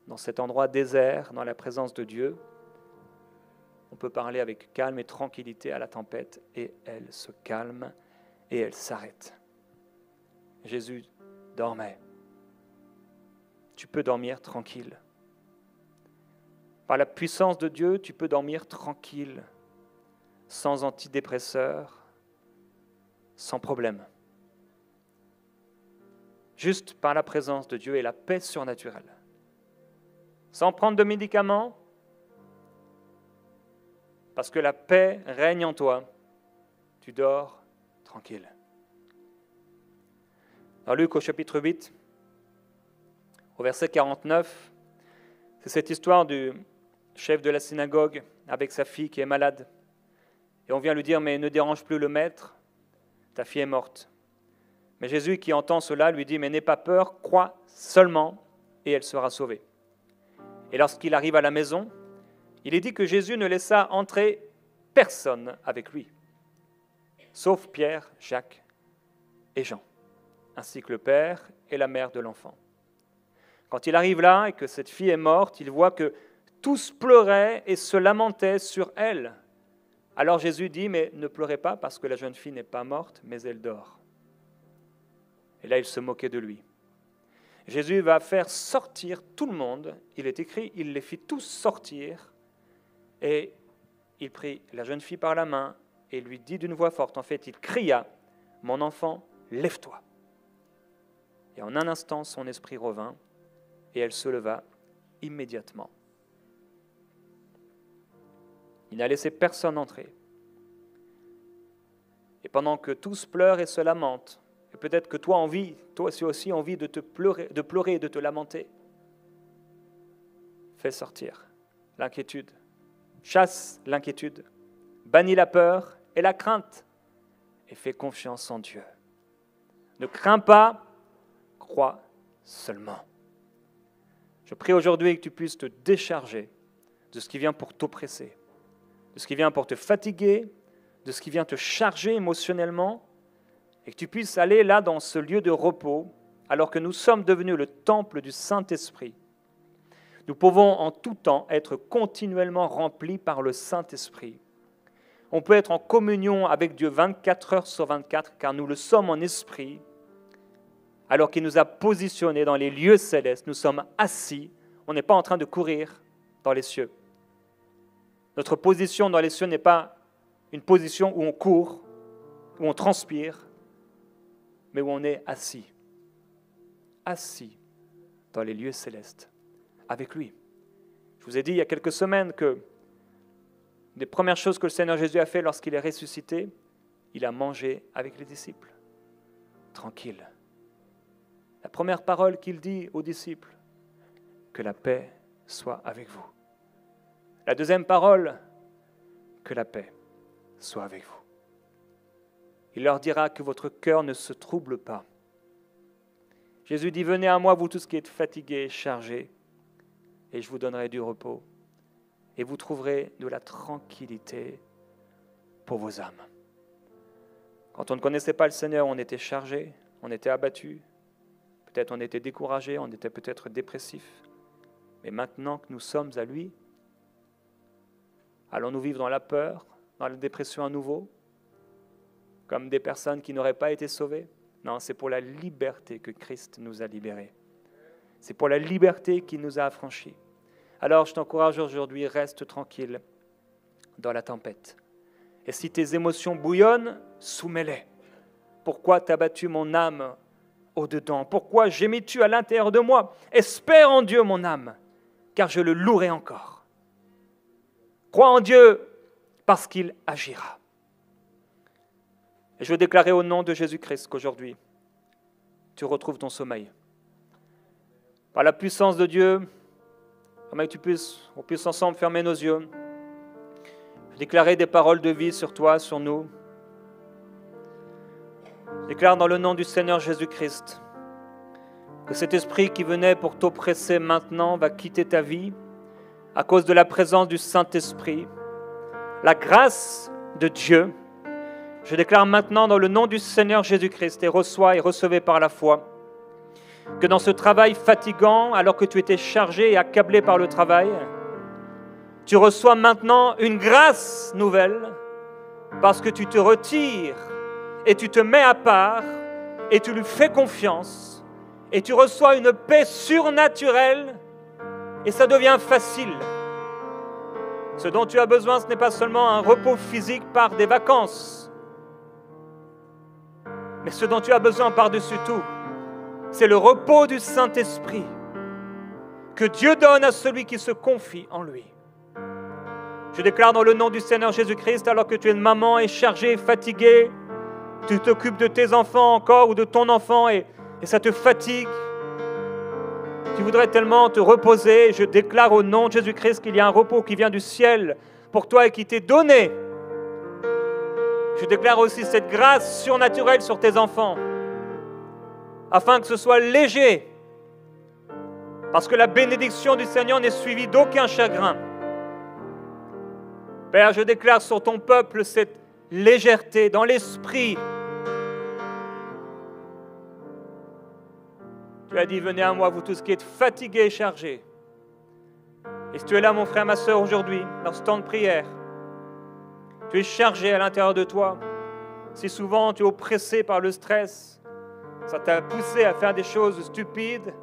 dans cet endroit désert, dans la présence de Dieu, on peut parler avec calme et tranquillité à la tempête et elle se calme et elle s'arrête. Jésus dormait. Tu peux dormir tranquille. Par la puissance de Dieu, tu peux dormir tranquille. sans antidépresseur, sans problème. Juste par la présence de Dieu et la paix surnaturelle. Sans prendre de médicaments, parce que la paix règne en toi, tu dors tranquille. Dans Luc au chapitre 8, au verset 49, c'est cette histoire du chef de la synagogue avec sa fille qui est malade. Et on vient lui dire, mais ne dérange plus le maître, ta fille est morte. Mais Jésus qui entend cela lui dit, mais n'aie pas peur, crois seulement et elle sera sauvée. Et lorsqu'il arrive à la maison, il est dit que Jésus ne laissa entrer personne avec lui, sauf Pierre, Jacques et Jean, ainsi que le père et la mère de l'enfant. Quand il arrive là et que cette fille est morte, il voit que tous pleuraient et se lamentaient sur elle. Alors Jésus dit, mais ne pleurez pas parce que la jeune fille n'est pas morte, mais elle dort. Et là, il se moquait de lui. Jésus va faire sortir tout le monde. Il est écrit, il les fit tous sortir. Et il prit la jeune fille par la main et lui dit d'une voix forte, en fait, il cria, « Mon enfant, lève-toi !» Et en un instant, son esprit revint et elle se leva immédiatement. Il n'a laissé personne entrer. Et pendant que tous pleurent et se lamentent, et peut-être que toi aussi envie de pleurer et de te lamenter, fais sortir l'inquiétude, chasse l'inquiétude, bannis la peur et la crainte, et fais confiance en Dieu. Ne crains pas, crois seulement. Je prie aujourd'hui que tu puisses te décharger de ce qui vient pour t'oppresser, de ce qui vient pour te fatiguer, de ce qui vient te charger émotionnellement, et que tu puisses aller là dans ce lieu de repos, alors que nous sommes devenus le temple du Saint-Esprit. Nous pouvons en tout temps être continuellement remplis par le Saint-Esprit. On peut être en communion avec Dieu 24 heures sur 24, car nous le sommes en esprit, alors qu'il nous a positionnés dans les lieux célestes. Nous sommes assis, on n'est pas en train de courir dans les cieux. Notre position dans les cieux n'est pas une position où on court, où on transpire, mais où on est assis dans les lieux célestes, avec lui. Je vous ai dit il y a quelques semaines que des premières choses que le Seigneur Jésus a fait lorsqu'il est ressuscité, il a mangé avec les disciples, tranquille. La première parole qu'il dit aux disciples, que la paix soit avec vous. La deuxième parole, que la paix soit avec vous. Il leur dira que votre cœur ne se trouble pas. Jésus dit, venez à moi, vous tous qui êtes fatigués et chargés, et je vous donnerai du repos. Et vous trouverez de la tranquillité pour vos âmes. Quand on ne connaissait pas le Seigneur, on était chargé, on était abattu, peut-être on était découragé, on était peut-être dépressif. Mais maintenant que nous sommes à lui, allons-nous vivre dans la peur, dans la dépression à nouveau, comme des personnes qui n'auraient pas été sauvées? Non, c'est pour la liberté que Christ nous a libérés. C'est pour la liberté qu'il nous a affranchis. Alors je t'encourage aujourd'hui, reste tranquille dans la tempête. Et si tes émotions bouillonnent, soumets-les. Pourquoi t'as battu mon âme au-dedans? Pourquoi gémis-tu à l'intérieur de moi? Espère en Dieu, mon âme, car je le louerai encore. Crois en Dieu, parce qu'il agira. Et je veux déclarer au nom de Jésus-Christ qu'aujourd'hui, tu retrouves ton sommeil. Par la puissance de Dieu, on puisse ensemble fermer nos yeux, déclarer des paroles de vie sur toi, sur nous. Déclare dans le nom du Seigneur Jésus-Christ que cet esprit qui venait pour t'oppresser maintenant va quitter ta vie à cause de la présence du Saint-Esprit. La grâce de Dieu, je déclare maintenant dans le nom du Seigneur Jésus-Christ et reçois et recevez par la foi que dans ce travail fatigant, alors que tu étais chargé et accablé par le travail, tu reçois maintenant une grâce nouvelle parce que tu te retires et tu te mets à part et tu lui fais confiance et tu reçois une paix surnaturelle et ça devient facile. Ce dont tu as besoin, ce n'est pas seulement un repos physique par des vacances, mais ce dont tu as besoin par-dessus tout, c'est le repos du Saint-Esprit que Dieu donne à celui qui se confie en lui. Je déclare dans le nom du Seigneur Jésus-Christ, alors que tu es une maman et chargée, fatiguée, tu t'occupes de tes enfants encore ou de ton enfant et ça te fatigue. Tu voudrais tellement te reposer. Je déclare au nom de Jésus-Christ qu'il y a un repos qui vient du ciel pour toi et qui t'est donné. Je déclare aussi cette grâce surnaturelle sur tes enfants, afin que ce soit léger, parce que la bénédiction du Seigneur n'est suivie d'aucun chagrin. Père, je déclare sur ton peuple cette légèreté dans l'esprit. Tu as dit, venez à moi, vous tous qui êtes fatigués et chargés. Et si tu es là, mon frère, ma soeur, aujourd'hui, dans ce temps de prière, tu es chargé à l'intérieur de toi. Si souvent tu es oppressé par le stress, ça t'a poussé à faire des choses stupides,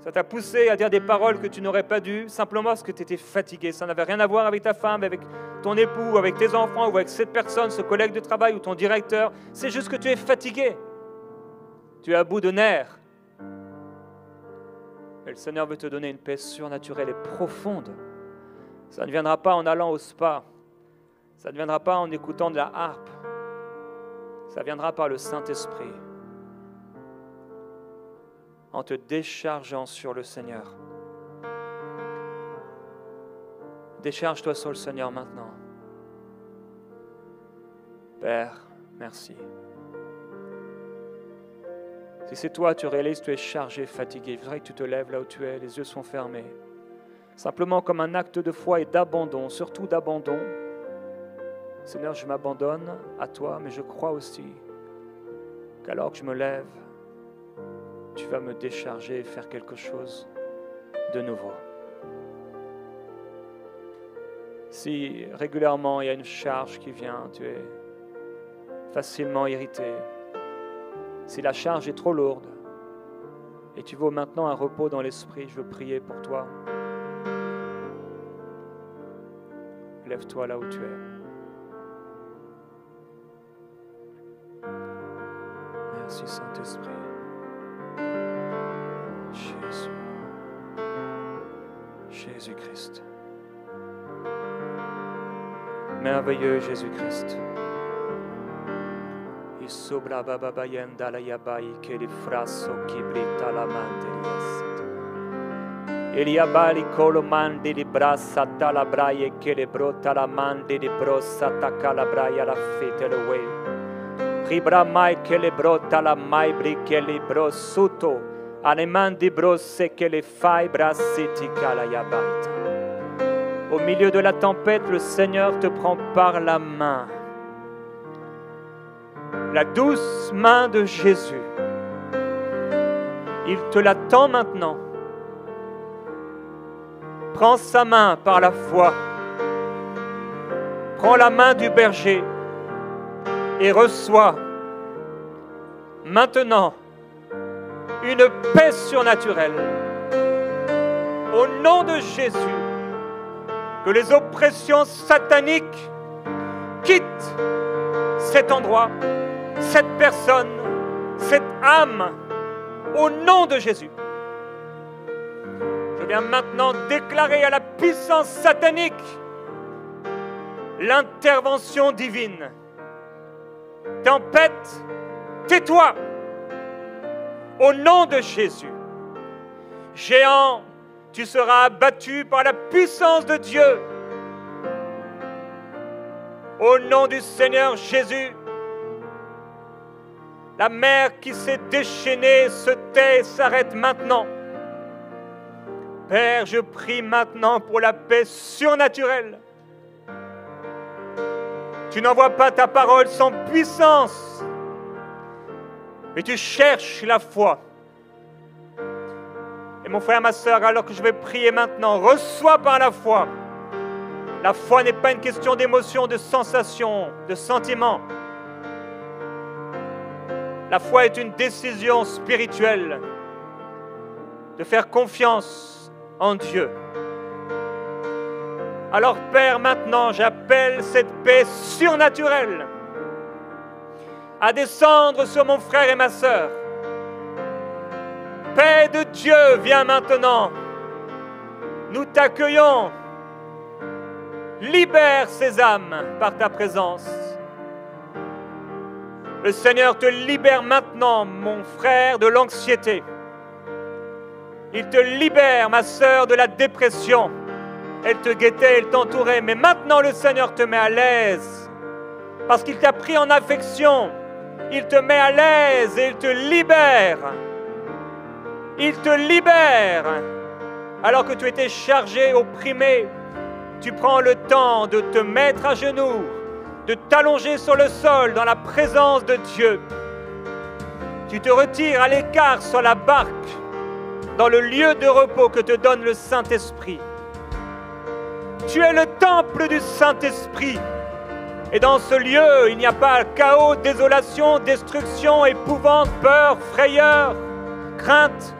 ça t'a poussé à dire des paroles que tu n'aurais pas dû, simplement parce que tu étais fatigué. Ça n'avait rien à voir avec ta femme, avec ton époux, avec tes enfants, ou avec cette personne, ce collègue de travail ou ton directeur. C'est juste que tu es fatigué. Tu es à bout de nerfs. Et le Seigneur veut te donner une paix surnaturelle et profonde. Ça ne viendra pas en allant au spa. Ça ne viendra pas en écoutant de la harpe. Ça viendra par le Saint-Esprit. En te déchargeant sur le Seigneur. Décharge-toi sur le Seigneur maintenant. Père, merci. Si c'est toi, tu réalises que tu es chargé, fatigué, il faudrait que tu te lèves là où tu es, les yeux sont fermés. Simplement comme un acte de foi et d'abandon, surtout d'abandon. Seigneur, je m'abandonne à toi, mais je crois aussi qu'alors que je me lève, tu vas me décharger et faire quelque chose de nouveau. Si régulièrement il y a une charge qui vient, tu es facilement irrité. Si la charge est trop lourde et tu veux maintenant un repos dans l'esprit, je veux prier pour toi. Lève-toi là où tu es. Merci Saint-Esprit. Jésus. Jésus-Christ. Merveilleux Jésus-Christ. Isobra babayenda la yabai che li frasso chi brita la mandelias. Eliabali colo mandi li brassa tala braie che le brota la mandi li brossa tacca la braia la fete le way. Ribra mai che le brota la mai bri che li brossuto ane mandi brosse che le fai brassiti la yabaita. Au milieu de la tempête, le Seigneur te prend par la main. La douce main de Jésus. Il te la tend maintenant. Prends sa main par la foi. Prends la main du berger et reçois maintenant une paix surnaturelle. Au nom de Jésus, que les oppressions sataniques quittent cet endroit, cette personne, cette âme, au nom de Jésus. Je viens maintenant déclarer à la puissance satanique l'intervention divine. Tempête, tais-toi, au nom de Jésus. Géant, tu seras abattu par la puissance de Dieu. Au nom du Seigneur Jésus, la mer qui s'est déchaînée se tait et s'arrête maintenant. Père, je prie maintenant pour la paix surnaturelle. Tu n'envoies pas ta parole sans puissance, mais tu cherches la foi. Et mon frère, ma soeur, alors que je vais prier maintenant, reçois par la foi. La foi n'est pas une question d'émotion, de sensation, de sentiment. La foi est une décision spirituelle de faire confiance en Dieu. Alors Père, maintenant j'appelle cette paix surnaturelle à descendre sur mon frère et ma sœur. Paix de Dieu, viens maintenant. Nous t'accueillons. Libère ces âmes par ta présence. Le Seigneur te libère maintenant, mon frère, de l'anxiété. Il te libère, ma sœur, de la dépression. Elle te guettait, elle t'entourait, mais maintenant le Seigneur te met à l'aise. Parce qu'il t'a pris en affection. Il te met à l'aise et il te libère. Il te libère. Alors que tu étais chargé, opprimé, tu prends le temps de te mettre à genoux, de t'allonger sur le sol dans la présence de Dieu. Tu te retires à l'écart sur la barque, dans le lieu de repos que te donne le Saint-Esprit. Tu es le temple du Saint-Esprit. Et dans ce lieu, il n'y a pas chaos, désolation, destruction, épouvante, peur, frayeur, crainte.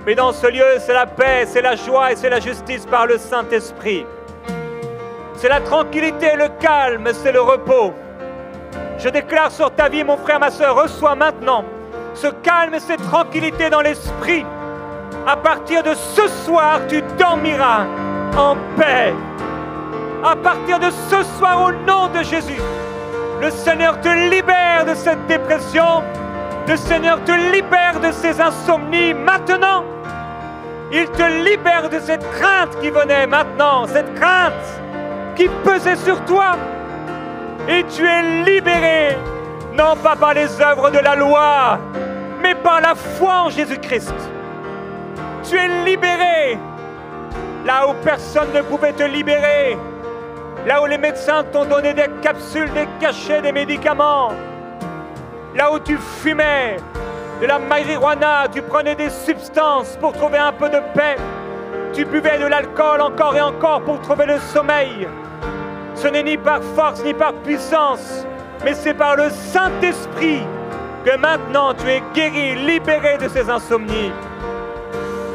Mais dans ce lieu, c'est la paix, c'est la joie et c'est la justice par le Saint-Esprit. C'est la tranquillité, le calme, c'est le repos. Je déclare sur ta vie, mon frère, ma sœur, reçois maintenant ce calme et cette tranquillité dans l'esprit. À partir de ce soir, tu dormiras en paix. À partir de ce soir, au nom de Jésus, le Seigneur te libère de cette dépression. Le Seigneur te libère de ces insomnies maintenant. Il te libère de cette crainte qui venait maintenant, cette crainte qui pesait sur toi. Et tu es libéré, non pas par les œuvres de la loi, mais par la foi en Jésus-Christ. Tu es libéré là où personne ne pouvait te libérer, là où les médecins t'ont donné des capsules, des cachets, des médicaments, là où tu fumais de la marijuana, tu prenais des substances pour trouver un peu de paix, tu buvais de l'alcool encore et encore pour trouver le sommeil. Ce n'est ni par force ni par puissance, mais c'est par le Saint-Esprit que maintenant tu es guéri, libéré de ces insomnies,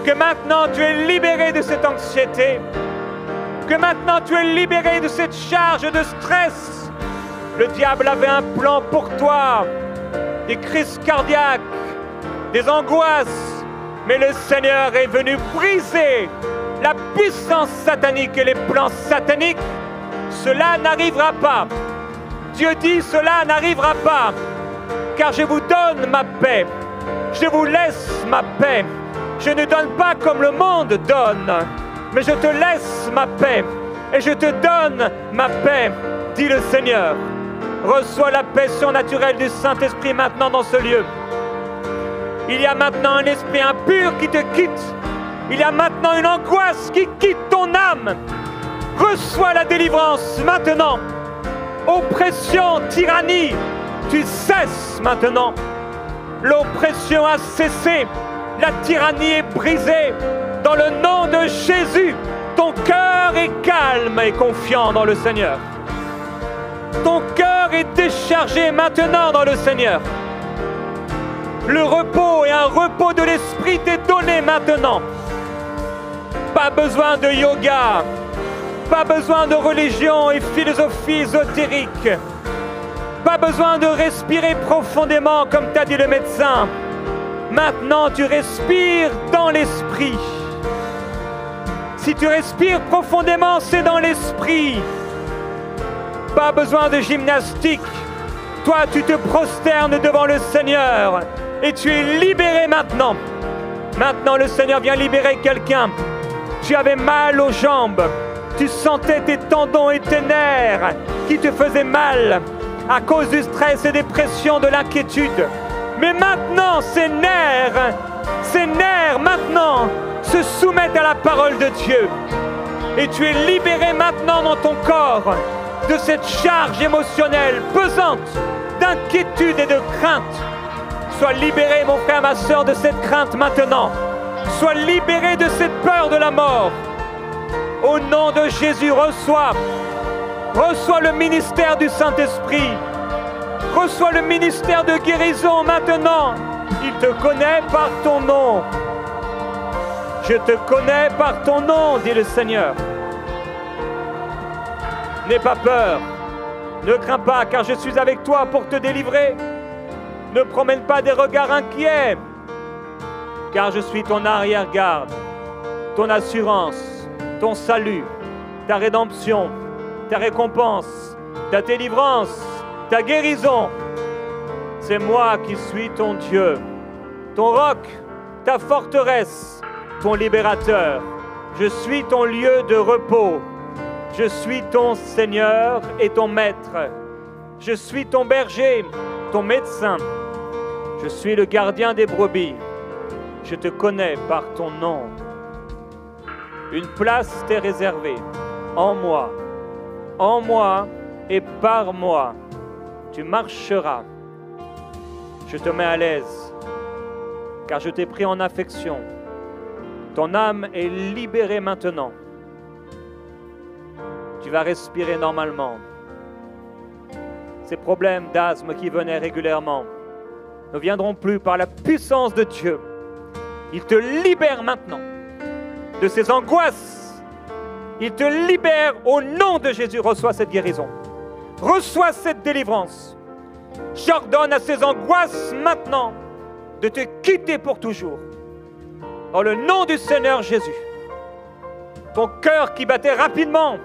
que maintenant tu es libéré de cette anxiété, que maintenant tu es libéré de cette charge de stress. Le diable avait un plan pour toi, des crises cardiaques, des angoisses, mais le Seigneur est venu briser la puissance satanique et les plans sataniques. Cela n'arrivera pas. Dieu dit cela n'arrivera pas, car je vous donne ma paix. Je vous laisse ma paix. Je ne donne pas comme le monde donne, mais je te laisse ma paix et je te donne ma paix, dit le Seigneur. Reçois la paix surnaturelle du Saint-Esprit maintenant dans ce lieu. Il y a maintenant un esprit impur qui te quitte. Il y a maintenant une angoisse qui quitte ton âme. Reçois la délivrance maintenant. Oppression, tyrannie, tu cesses maintenant. L'oppression a cessé. La tyrannie est brisée. Dans le nom de Jésus, ton cœur est calme et confiant dans le Seigneur. Ton cœur est déchargé maintenant dans le Seigneur. Le repos et un repos de l'esprit t'est donné maintenant. Pas besoin de yoga. Pas besoin de religion et philosophie ésotérique. Pas besoin de respirer profondément comme t'a dit le médecin. Maintenant, tu respires dans l'esprit. Si tu respires profondément, c'est dans l'esprit. Pas besoin de gymnastique. Toi, tu te prosternes devant le Seigneur et tu es libéré maintenant. Maintenant, le Seigneur vient libérer quelqu'un. Tu avais mal aux jambes. Tu sentais tes tendons et tes nerfs qui te faisaient mal à cause du stress et des pressions, de l'inquiétude. Mais maintenant, ces nerfs maintenant se soumettent à la parole de Dieu. Et tu es libéré maintenant dans ton corps de cette charge émotionnelle pesante, d'inquiétude et de crainte. Sois libéré, mon frère, ma sœur, de cette crainte maintenant. Sois libéré de cette peur de la mort. Au nom de Jésus, reçois le ministère du Saint-Esprit. Reçois le ministère de guérison maintenant. Il te connaît par ton nom. Je te connais par ton nom, dit le Seigneur. n'aie pas peur. Ne crains pas, car je suis avec toi pour te délivrer. Ne promène pas des regards inquiets, car je suis ton arrière-garde, ton assurance, ton salut, ta rédemption, ta récompense, ta délivrance, ta guérison. C'est moi qui suis ton Dieu, ton roc, ta forteresse, ton libérateur. Je suis ton lieu de repos. Je suis ton Seigneur et ton Maître. Je suis ton berger, ton médecin. Je suis le gardien des brebis. Je te connais par ton nom. Une place t'est réservée en moi et par moi. Tu marcheras. Je te mets à l'aise, car je t'ai pris en affection. Ton âme est libérée maintenant. Tu vas respirer normalement. Ces problèmes d'asthme qui venaient régulièrement ne viendront plus par la puissance de Dieu. Il te libère maintenant de ces angoisses. Il te libère au nom de Jésus. Reçois cette guérison. Reçois cette délivrance. J'ordonne à ces angoisses maintenant de te quitter pour toujours. Dans le nom du Seigneur Jésus. Ton cœur qui battait rapidement,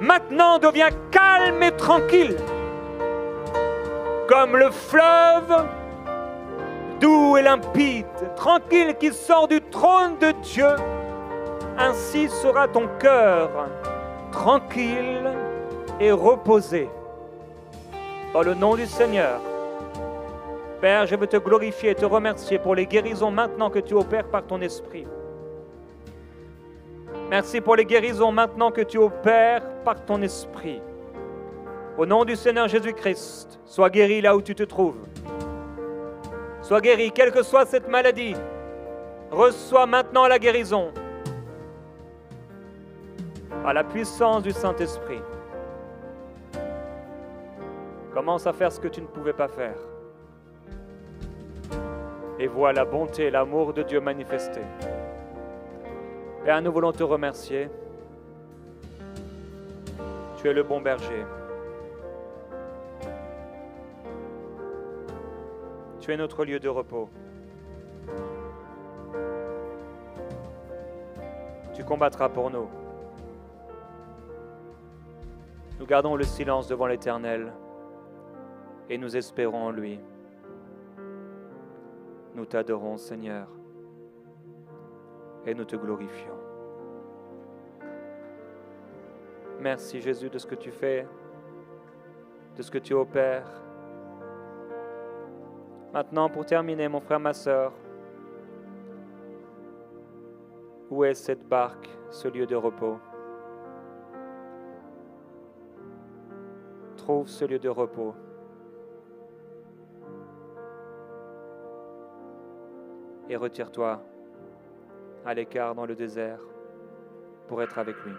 maintenant devient calme et tranquille. Comme le fleuve doux et limpide, tranquille qui sort du trône de Dieu. Ainsi sera ton cœur tranquille et reposé. Dans le nom du Seigneur. Père, je veux te glorifier et te remercier pour les guérisons maintenant que tu opères par ton esprit. Merci pour les guérisons maintenant que tu opères par ton esprit. Au nom du Seigneur Jésus-Christ, sois guéri là où tu te trouves. Sois guéri, quelle que soit cette maladie. Reçois maintenant la guérison. Par la puissance du Saint-Esprit. Commence à faire ce que tu ne pouvais pas faire. Et vois la bonté et l'amour de Dieu manifestés. Père, nous voulons te remercier. Tu es le bon berger. Tu es notre lieu de repos. Tu combattras pour nous. Nous gardons le silence devant l'Éternel et nous espérons en lui. Nous t'adorons, Seigneur, et nous te glorifions. Merci, Jésus, de ce que tu fais, de ce que tu opères. Maintenant, pour terminer, mon frère, ma sœur, où est cette barque, ce lieu de repos? Trouve ce lieu de repos. Et retire-toi à l'écart dans le désert pour être avec lui.